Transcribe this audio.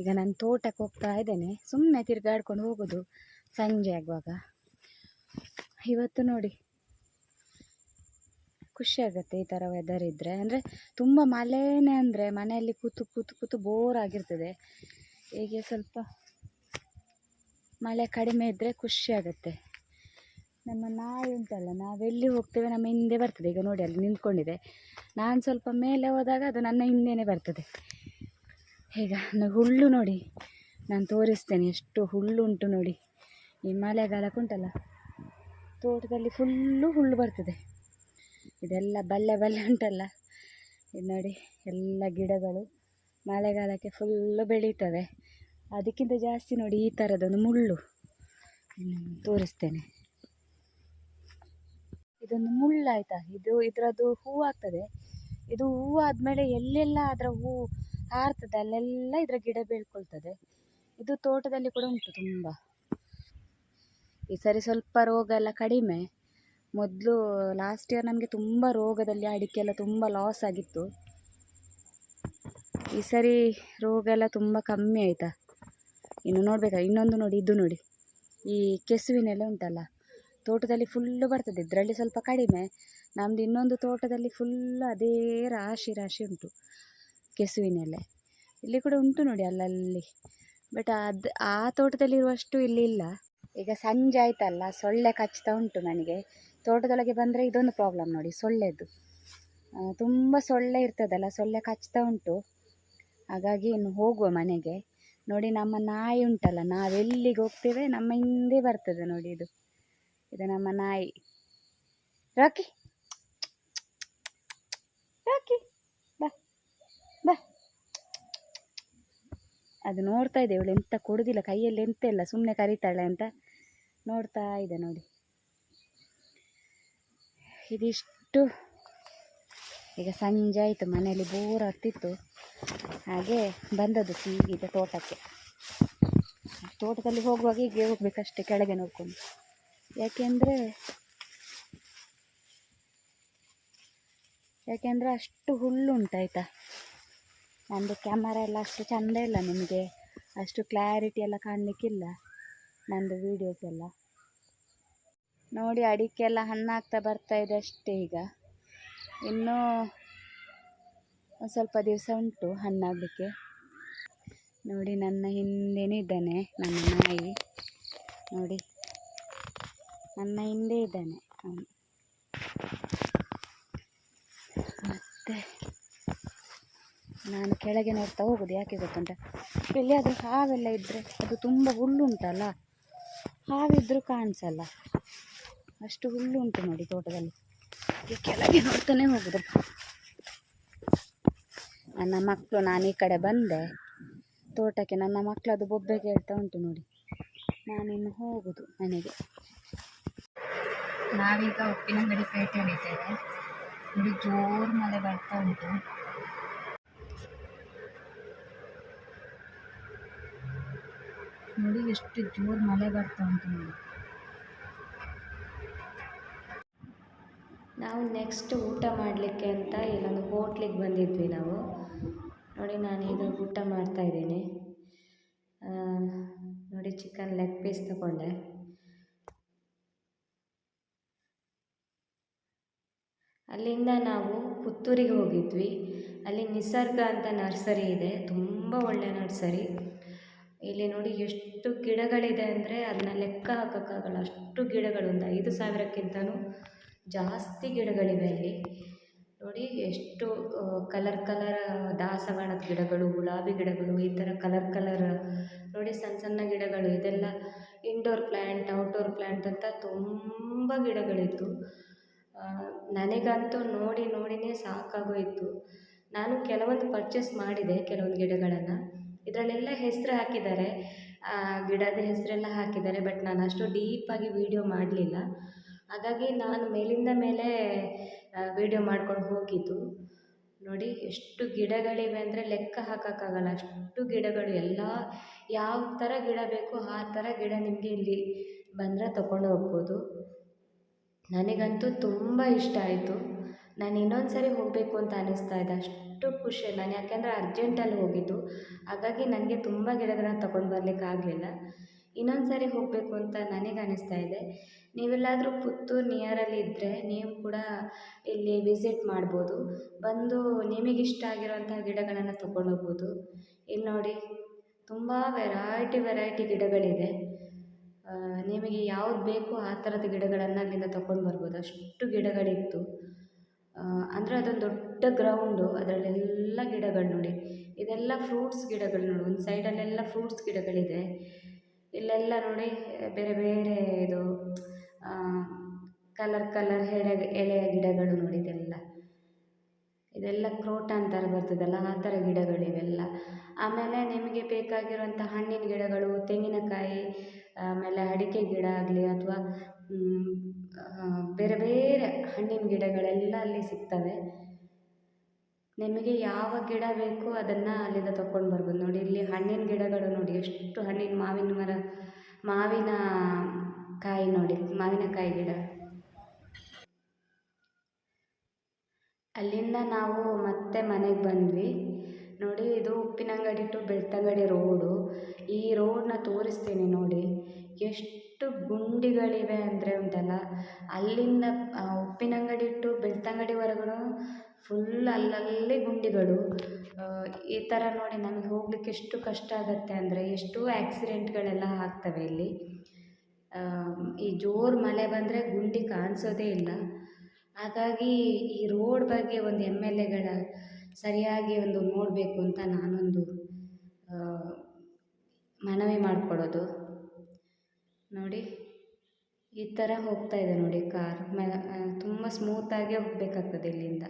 ಈಗ ನಾನು ತೋಟಕ್ಕೆ ಹೋಗ್ತಾ ಇದ್ದೇನೆ, ಸುಮ್ಮನೆ ತಿರುಗಾಡ್ಕೊಂಡು ಹೋಗೋದು ಸಂಜೆ ಆಗುವಾಗ. ಇವತ್ತು ನೋಡಿ ಖುಷಿ ಆಗುತ್ತೆ ಈ ಥರ ವೆದರ್ ಇದ್ದರೆ. ಅಂದರೆ ತುಂಬ ಮಳೆನೇ ಅಂದರೆ ಮನೆಯಲ್ಲಿ ಕೂತು ಕೂತು ಕೂತು ಬೋರ್ ಆಗಿರ್ತದೆ. ಹೀಗೆ ಸ್ವಲ್ಪ ಮಳೆ ಕಡಿಮೆ ಇದ್ದರೆ ಖುಷಿ ಆಗುತ್ತೆ. ನಮ್ಮ ನಾಯಿ ಉಂಟಲ್ಲ, ನಾವೆಲ್ಲಿ ಹೋಗ್ತೇವೆ ನಮ್ಮ ಹಿಂದೆ ಬರ್ತದೆ. ಈಗ ನೋಡಿ ಅಲ್ಲಿ ನಿಂತ್ಕೊಂಡಿದೆ, ನಾನು ಸ್ವಲ್ಪ ಮೇಲೆ ಹೋದಾಗ ಅದು ನನ್ನ ಹಿಂದೆನೇ ಬರ್ತದೆ. ಈಗ ಹುಲ್ಲು ನೋಡಿ, ನಾನು ತೋರಿಸ್ತೇನೆ ಎಷ್ಟು ಹುಲ್ಲು ಉಂಟು ನೋಡಿ. ಈ ಮಳೆಗಾಲಕ್ಕೆ ಉಂಟಲ್ಲ, ತೋಟದಲ್ಲಿ ಫುಲ್ಲು ಹುಲ್ಲು ಬರ್ತದೆ. ಇದೆಲ್ಲ ಬಲ್ಲೆ ಬಲ್ಲೆ ಉಂಟಲ್ಲ, ಇದು ನೋಡಿ ಎಲ್ಲ ಗಿಡಗಳು ಮಳೆಗಾಲಕ್ಕೆ ಫುಲ್ಲು ಬೆಳೀತವೆ. ಅದಕ್ಕಿಂತ ಜಾಸ್ತಿ ನೋಡಿ ಈ ಥರದೊಂದು ಮುಳ್ಳು ತೋರಿಸ್ತೇನೆ. ಇದೊಂದು ಮುಳ್ಳು ಆಯಿತಾ, ಇದರದ್ದು ಹೂ ಆಗ್ತದೆ. ಇದು ಹೂ ಆದಮೇಲೆ ಎಲ್ಲೆಲ್ಲ ಅದರ ಹೂ ಹಾರ್ತದೆ ಅಲ್ಲೆಲ್ಲ ಇದರ ಗಿಡ ಬೆಳ್ಕೊಳ್ತದೆ. ಇದು ತೋಟದಲ್ಲಿ ಕೂಡ ಉಂಟು ತುಂಬ. ಈ ಸರಿ ಸ್ವಲ್ಪ ರೋಗ ಎಲ್ಲ ಕಡಿಮೆ. ಮೊದಲು ಲಾಸ್ಟ್ ಇಯರ್ ನಮಗೆ ತುಂಬ ರೋಗದಲ್ಲಿ ಅಡಿಕೆ ಎಲ್ಲ ತುಂಬ ಲಾಸ್ ಆಗಿತ್ತು. ಈ ಸರಿ ರೋಗ ಎಲ್ಲ ತುಂಬ ಕಮ್ಮಿ ಆಯಿತಾ. ಇನ್ನು ನೋಡಬೇಕಾ, ಇನ್ನೊಂದು ನೋಡಿ, ಇದು ನೋಡಿ ಈ ಕೆಸುವಿನೆಲ್ಲ ಉಂಟಲ್ಲ, ತೋಟದಲ್ಲಿ ಫುಲ್ಲು ಬರ್ತದೆ. ಇದರಲ್ಲಿ ಸ್ವಲ್ಪ ಕಡಿಮೆ. ನಮ್ಮದು ಇನ್ನೊಂದು ತೋಟದಲ್ಲಿ ಫುಲ್ಲು ಅದೇ ರಾಶಿ ರಾಶಿ ಉಂಟು ಕೆಸುವಿನೆಲೆ. ಇಲ್ಲಿ ಕೂಡ ಉಂಟು ನೋಡಿ ಅಲ್ಲಲ್ಲಿ, ಬಟ್ ಆ ತೋಟದಲ್ಲಿರುವಷ್ಟು ಇಲ್ಲಿ ಇಲ್ಲ. ಈಗ ಸಂಜೆ ಆಯ್ತಲ್ಲ, ಸೊಳ್ಳೆ ಕಚ್ತಾ ಉಂಟು ನನಗೆ. ತೋಟದೊಳಗೆ ಬಂದರೆ ಇದೊಂದು ಪ್ರಾಬ್ಲಮ್ ನೋಡಿ, ಸೊಳ್ಳೆದು ತುಂಬ ಸೊಳ್ಳೆ ಇರ್ತದಲ್ಲ, ಸೊಳ್ಳೆ ಕಚ್ತಾ ಉಂಟು. ಹಾಗಾಗಿ ಇನ್ನು ಹೋಗುವ ಮನೆಗೆ. ನೋಡಿ ನಮ್ಮ ನಾಯಿ ಉಂಟಲ್ಲ, ನಾವೆಲ್ಲಿಗೆ ಹೋಗ್ತೇವೆ ನಮ್ಮ ಹಿಂದೆ ಬರ್ತದೆ ನೋಡಿ. ಇದು ನಮ್ಮ ನಾಯಿ ರಾಕಿ. ರಾಕಿ ಬಾ ಬಾ. ಅದು ನೋಡ್ತಾ ಇದೆ, ಇವಳು ಎಂತ ಕೊಡುದಿಲ್ಲ ಕೈಯಲ್ಲಿ, ಎಂತ ಇಲ್ಲ, ಸುಮ್ಮನೆ ಕರೀತಾಳೆ ಅಂತ ನೋಡ್ತಾ ಇದೆ ನೋಡಿ. ಇದಿಷ್ಟು. ಈಗ ಸಂಜೆ ಆಯಿತು, ಮನೆಯಲ್ಲಿ ಬೋರ್ ಆಗ್ತಿತ್ತು, ಹಾಗೆ ಬಂದದ್ದು ಸೀಗೆ ತೋಟಕ್ಕೆ. ತೋಟದಲ್ಲಿ ಹೋಗುವಾಗ ಹೀಗೆ ಹೋಗ್ಬೇಕಷ್ಟೇ, ಕೆಳಗೆ ನೋಡ್ಕೊಂಡು. ಯಾಕೆಂದರೆ ಅಷ್ಟು ಹುಲ್ಲು ಉಂಟಾಯ್ತಾ. ನಂದು ಕ್ಯಾಮರಾ ಎಲ್ಲ ಅಷ್ಟು ಚೆಂದ ಇಲ್ಲ, ನಿಮಗೆ ಅಷ್ಟು ಕ್ಲಾರಿಟಿ ಎಲ್ಲ ಕಾಣಲಿಕ್ಕಿಲ್ಲ ನಂದು ವೀಡಿಯೋಸ್ ಎಲ್ಲ. ನೋಡಿ ಅಡಿಕೆ ಎಲ್ಲ ಹಣ್ಣಾಗ್ತಾ ಬರ್ತಾ ಇದೆ ಅಷ್ಟೇ. ಈಗ ಇನ್ನೂ ಒಂದು ಸ್ವಲ್ಪ ದಿವಸ ಉಂಟು ಹಣ್ಣಾಗಲಿಕ್ಕೆ. ನೋಡಿ ನನ್ನ ಹಿಂದೆನೇ ಇದ್ದಾನೆ ನನ್ನ ನಾಯಿ, ನೋಡಿ ನನ್ನ ಹಿಂದೆ ಇದ್ದಾನೆ ಅವನು. ಮತ್ತು ನಾನು ಕೆಳಗೆ ನೋಡ್ತಾ ಹೋಗೋದು, ಯಾಕೆ ಗೊತ್ತುಂಟ, ಎಲ್ಲಿಯಾದರೂ ಹಾವೆಲ್ಲ ಇದ್ದರೆ, ಅದು ತುಂಬ ಹುಲ್ಲುಂಟಲ್ಲ, ಹಾವಿದ್ರೂ ಕಾಣಿಸಲ್ಲ, ಅಷ್ಟು ಹುಲ್ಲು ಉಂಟು ನೋಡಿ ತೋಟದಲ್ಲಿ. ಕೆಳಗೆ ನೋಡ್ತಾನೆ ಹೋಗುದು. ನನ್ನ ಮಕ್ಕಳು, ನಾನು ಈ ಕಡೆ ಬಂದೆ ತೋಟಕ್ಕೆ, ನನ್ನ ಮಕ್ಕಳದು ಬೊಬ್ಬೆ ಕೇಳ್ತಾ ಉಂಟು ನೋಡಿ. ನಾನಿನ್ನು ಹೋಗುದು ಮನೆಗೆ. ನಾವೀಗ ಉಪ್ಪಿನಂಗಡಿ ಪೇಟೆಯಲ್ಲಿ ಇದ್ದೇವೆ ನೋಡಿ. ಜೋರು ಮಳೆ ಬರ್ತಾ ಉಂಟು. ನೋಡಿ ಎಷ್ಟು ಜೋರು ಮಳೆ ಬರ್ತಾ ಉಂಟು ನೋಡಿ. ನಾವು ನೆಕ್ಸ್ಟ್ ಊಟ ಮಾಡಲಿಕ್ಕೆ ಅಂತ ಇಲ್ಲೊಂದು ಹೋಟ್ಲಿಗೆ ಬಂದಿದ್ವಿ ನಾವು. ನೋಡಿ ನಾನೀಗ ಊಟ ಮಾಡ್ತಾಯಿದ್ದೀನಿ ನೋಡಿ. ಚಿಕನ್ ಲೆಗ್ ಪೀಸ್ ತಗೊಂಡೆ. ಅಲ್ಲಿಂದ ನಾವು ಪುತ್ತೂರಿಗೆ ಹೋಗಿದ್ವಿ. ಅಲ್ಲಿ ನಿಸರ್ಗ ಅಂತ ನರ್ಸರಿ ಇದೆ, ತುಂಬ ಒಳ್ಳೆಯ ನರ್ಸರಿ. ಇಲ್ಲಿ ನೋಡಿ ಎಷ್ಟು ಗಿಡಗಳಿದೆ ಅಂದರೆ ಅದನ್ನ ಲೆಕ್ಕ ಹಾಕೋಕ್ಕಾಗಲ್ಲ, ಅಷ್ಟು ಗಿಡಗಳು. ಒಂದು 5,000ಕ್ಕಿಂತನೂ ಜಾಸ್ತಿ ಗಿಡಗಳಿವೆ ಅಲ್ಲಿ. ನೋಡಿ ಎಷ್ಟು ಕಲರ್ ದಾಸವಾಳದ ಗಿಡಗಳು, ಗುಲಾಬಿ ಗಿಡಗಳು, ಈ ಥರ ಕಲರ್ ನೋಡಿ ಸಣ್ಣ ಸಣ್ಣ ಗಿಡಗಳು. ಇದೆಲ್ಲ ಇಂಡೋರ್ ಪ್ಲ್ಯಾಂಟ್, ಔಟ್ಡೋರ್ ಪ್ಲ್ಯಾಂಟ್ ಅಂತ ತುಂಬ ಗಿಡಗಳಿತ್ತು. ನನಗಂತೂ ನೋಡಿನೇ ಸಾಕಾಗೋಯಿತು. ನಾನು ಕೆಲವೊಂದು ಪರ್ಚೇಸ್ ಮಾಡಿದೆ, ಕೆಲವೊಂದು ಗಿಡಗಳನ್ನು. ಇದರಲ್ಲೆಲ್ಲ ಹೆಸರು ಹಾಕಿದ್ದಾರೆ, ಗಿಡದ ಹೆಸರೆಲ್ಲ ಹಾಕಿದ್ದಾರೆ, ಬಟ್ ನಾನು ಅಷ್ಟು ಡೀಪಾಗಿ ವೀಡಿಯೋ ಮಾಡಲಿಲ್ಲ. ಹಾಗಾಗಿ ನಾನು ಮೇಲಿಂದ ಮೇಲೆ ವೀಡಿಯೋ ಮಾಡ್ಕೊಂಡು ಹೋಗಿದ್ದು. ನೋಡಿ ಎಷ್ಟು ಗಿಡಗಳಿವೆ ಅಂದರೆ ಲೆಕ್ಕ ಹಾಕೋಕ್ಕಾಗಲ್ಲ, ಅಷ್ಟು ಗಿಡಗಳು. ಎಲ್ಲ ಯಾವ ಥರ ಗಿಡ ಬೇಕು ಆ ಥರ ಗಿಡ ನಿಮಗೆ ಇಲ್ಲಿ ಬಂದರೆ ತಗೊಂಡು ಹೋಗ್ಬೋದು. ನನಗಂತೂ ತುಂಬ ಇಷ್ಟ ಆಯಿತು. ನಾನು ಇನ್ನೊಂದು ಸರಿ ಹೋಗಬೇಕು ಅಂತ ಅನ್ನಿಸ್ತಾ ಇದೆ, ಅಷ್ಟು ಖುಷಿ ನಾನು, ಯಾಕೆಂದರೆ ಅರ್ಜೆಂಟಲ್ಲಿ ಹೋಗಿದ್ದು, ಹಾಗಾಗಿ ನನಗೆ ತುಂಬ ಗಿಡಗಳನ್ನ ತೊಗೊಂಡು ಬರಲಿಕ್ಕೆ ಆಗಲಿಲ್ಲ. ಇನ್ನೊಂದು ಸಾರಿ ಹೋಗಬೇಕು ಅಂತ ನನಗೆ ಅನ್ನಿಸ್ತಾ ಇದೆ. ನೀವೆಲ್ಲಾದರೂ ಪುತ್ತೂರು ನಿಯರಲ್ಲಿ ಇದ್ದರೆ ನೀವು ಕೂಡ ಇಲ್ಲಿ ವಿಸಿಟ್ ಮಾಡ್ಬೋದು. ಬಂದು ನಿಮಗಿಷ್ಟ ಆಗಿರೋಂಥ ಗಿಡಗಳನ್ನು ತೊಗೊಂಡೋಗ್ಬೋದು. ಇಲ್ಲಿ ನೋಡಿ, ತುಂಬ ವೆರೈಟಿ ಗಿಡಗಳಿದೆ. ನಿಮಗೆ ಯಾವ್ದು ಬೇಕು ಆ ಥರದ ಗಿಡಗಳನ್ನು ಅಲ್ಲಿಂದ ತೊಗೊಂಡು ಬರ್ಬೋದು. ಅಷ್ಟು ಗಿಡಗಳಿತ್ತು. ಅಂದರೆ ಅದೊಂದು ದೊಡ್ಡ ಗ್ರೌಂಡು, ಅದರಲ್ಲೆಲ್ಲ ಗಿಡಗಳು ನೋಡಿ. ಇದೆಲ್ಲ ಫ್ರೂಟ್ಸ್ ಗಿಡಗಳು ನೋಡಿ. ಒಂದು ಸೈಡಲ್ಲೆಲ್ಲ ಫ್ರೂಟ್ಸ್ ಗಿಡಗಳಿದೆ. ಇಲ್ಲೆಲ್ಲ ನೋಡಿ ಬೇರೆ ಬೇರೆ ಇದು ಕಲರ್ ಎಳೆಯ ಗಿಡಗಳು ನೋಡಿ. ಇದೆಲ್ಲ ಕ್ರೋಟ ಅಂತಾರೆ ಬರ್ತದಲ್ಲ, ಆ ಥರ ಗಿಡಗಳಿವೆಲ್ಲ. ಆಮೇಲೆ ನಿಮಗೆ ಬೇಕಾಗಿರುವಂಥ ಹಣ್ಣಿನ ಗಿಡಗಳು, ತೆಂಗಿನಕಾಯಿ, ಆಮೇಲೆ ಅಡಿಕೆ ಗಿಡ ಆಗಲಿ ಅಥವಾ ಬೇರೆ ಬೇರೆ ಹಣ್ಣಿನ ಗಿಡಗಳೆಲ್ಲ ಅಲ್ಲಿ ಸಿಗ್ತವೆ. ನಿಮಗೆ ಯಾವ ಗಿಡ ಬೇಕು ಅದನ್ನು ಅಲ್ಲಿಂದ ತೊಗೊಂಡು ಬರ್ಬೋದು. ನೋಡಿ ಇಲ್ಲಿ ಹಣ್ಣಿನ ಗಿಡಗಳು ನೋಡಿ, ಎಷ್ಟು ಹಣ್ಣಿನ ಮಾವಿನಕಾಯಿ ನೋಡಿ, ಮಾವಿನಕಾಯಿ ಗಿಡ. ಅಲ್ಲಿಂದ ನಾವು ಮತ್ತೆ ಮನೆಗೆ ಬಂದ್ವಿ. ನೋಡಿ, ಇದು ಉಪ್ಪಿನಂಗಡಿ ಟು ಬೆಳ್ತಂಗಡಿ ರೋಡು. ಈ ರೋಡನ್ನ ತೋರಿಸ್ತೀನಿ ನೋಡಿ. ಎಷ್ಟು ಗುಂಡಿಗಳಿವೆ ಅಂದರೆ ಉಂಟಲ್ಲ, ಅಲ್ಲಿಂದ ಉಪ್ಪಿನಂಗಡಿ ಟು ಬೆಳ್ತಂಗಡಿವರೆಗೂ ಫುಲ್ ಅಲ್ಲಲ್ಲಿ ಗುಂಡಿಗಳು. ಈ ಥರ ನೋಡಿ ನಮಗೆ ಹೋಗ್ಲಿಕ್ಕೆ ಎಷ್ಟು ಕಷ್ಟ ಆಗುತ್ತೆ ಅಂದರೆ, ಎಷ್ಟೋ ಆ್ಯಕ್ಸಿಡೆಂಟ್ಗಳೆಲ್ಲ ಆಗ್ತವೆ ಇಲ್ಲಿ. ಈ ಜೋರು ಮಳೆ ಬಂದರೆ ಗುಂಡಿ ಕಾಣಿಸೋದೇ ಇಲ್ಲ. ಹಾಗಾಗಿ ಈ ರೋಡ್ ಬಗ್ಗೆ ಒಂದು MLAಗಳ ಸರಿಯಾಗಿ ಒಂದು ನೋಡಬೇಕು ಅಂತ ನಾನೊಂದು ಮನವಿ ಮಾಡಿಕೊಡೋದು. ನೋಡಿ, ಈ ಥರ ಹೋಗ್ತಾ ಇದೆ ನೋಡಿ ಕಾರ್. ತುಂಬ ಸ್ಮೂತಾಗಿ ಹೋಗಬೇಕಾಗ್ತದೆ ಇಲ್ಲಿಂದ.